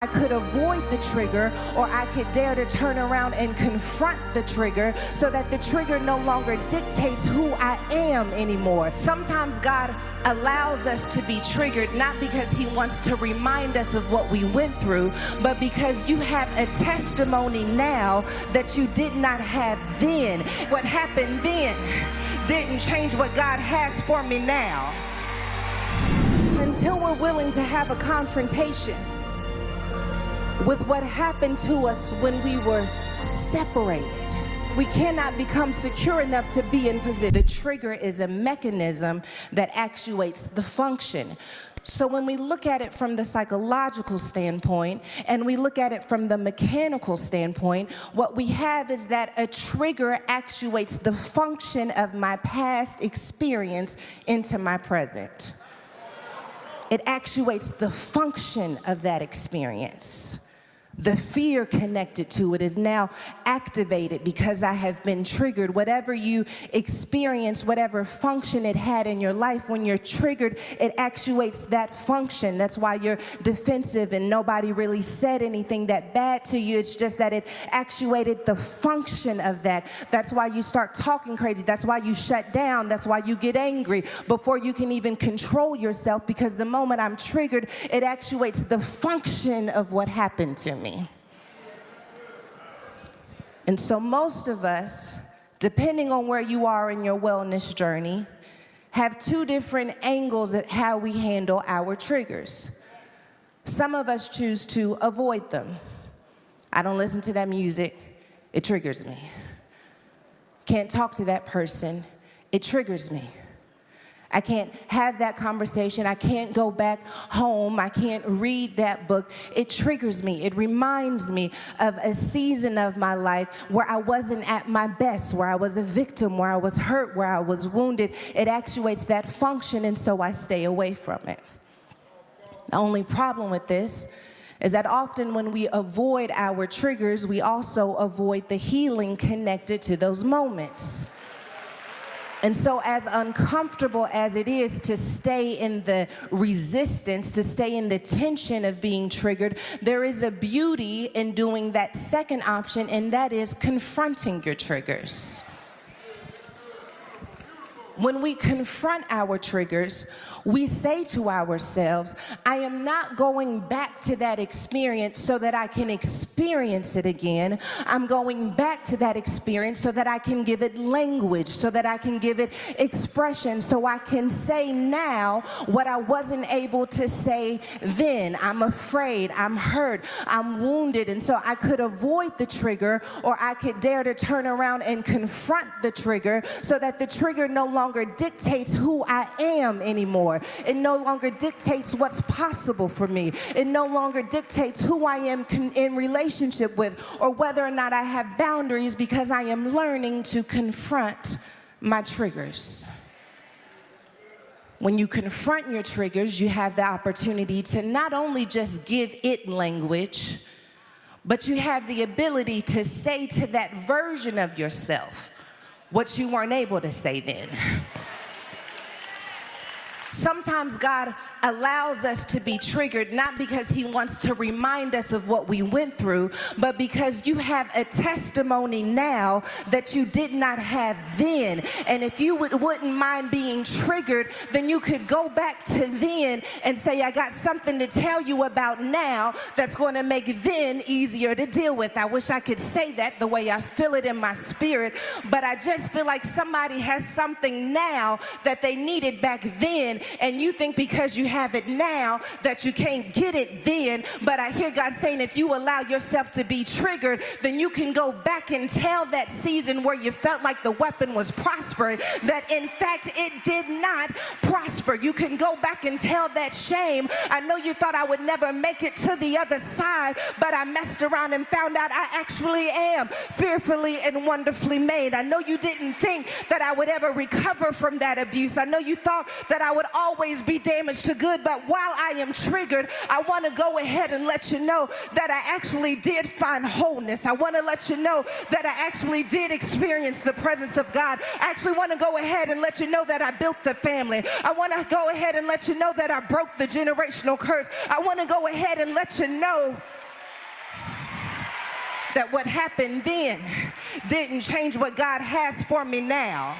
I could avoid the trigger, or I could dare to turn around and confront the trigger so that the trigger no longer dictates who I am anymore. Sometimes God allows us to be triggered, not because he wants to remind us of what we went through, but because you have a testimony now that you did not have then. What happened then didn't change what God has for me now. Until we're willing to have a confrontation with what happened to us when we were separated, we cannot become secure enough to be in position. The trigger is a mechanism that actuates the function. So when we look at it from the psychological standpoint and we look at it from the mechanical standpoint, what we have is that a trigger actuates the function of my past experience into my present. It actuates the function of that experience. The fear connected to it is now activated because I have been triggered. Whatever you experience, whatever function it had in your life, when you're triggered, it actuates that function. That's why you're defensive and nobody really said anything that bad to you. It's just that it actuated the function of that. That's why you start talking crazy. That's why you shut down. That's why you get angry before you can even control yourself, because the moment I'm triggered, it actuates the function of what happened to me. And so most of us, depending on where you are in your wellness journey, have two different angles at how we handle our triggers. Some of us choose to avoid them. I don't listen to that music, it triggers me. Can't talk to that person, it triggers me. I can't have that conversation. I can't go back home. I can't read that book. It triggers me. It reminds me of a season of my life where I wasn't at my best, where I was a victim, where I was hurt, where I was wounded. It actuates that function, and so I stay away from it. The only problem with this is that often when we avoid our triggers, we also avoid the healing connected to those moments. And so as uncomfortable as it is to stay in the resistance, to stay in the tension of being triggered, there is a beauty in doing that second option, and that is confronting your triggers. When we confront our triggers, we say to ourselves, I am not going back to that experience so that I can experience it again. I'm going back to that experience so that I can give it language, so that I can give it expression, so I can say now what I wasn't able to say then. I'm afraid, I'm hurt, I'm wounded, and so I could avoid the trigger, or I could dare to turn around and confront the trigger so that the trigger no longer dictates who I am anymore. It no longer dictates what's possible for me. It no longer dictates who I am in relationship with, or whether or not I have boundaries, because I am learning to confront my triggers. When you confront your triggers, you have the opportunity to not only just give it language, but you have the ability to say to that version of yourself what you weren't able to say then. Sometimes God allows us to be triggered, not because he wants to remind us of what we went through, but because you have a testimony now that you did not have then. And if you wouldn't mind being triggered, then you could go back to then and say, I got something to tell you about now that's going to make then easier to deal with. I wish I could say that the way I feel it in my spirit, but I just feel like somebody has something now that they needed back then, and you think because you have it now that you can't get it then. But I hear God saying, if you allow yourself to be triggered, then you can go back and tell that season where you felt like the weapon was prospering that in fact it did not prosper. You can go back and tell that shame, I know you thought I would never make it to the other side, but I messed around and found out I actually am fearfully and wonderfully made. I know you didn't think that I would ever recover from that abuse. I know you thought that I would always be damaged to good, but while I am triggered, I want to go ahead and let you know that I actually did find wholeness. I want to let you know that I actually did experience the presence of God. I actually want to go ahead and let you know that I built the family. I want to go ahead and let you know that I broke the generational curse. I want to go ahead and let you know that what happened then didn't change what God has for me now.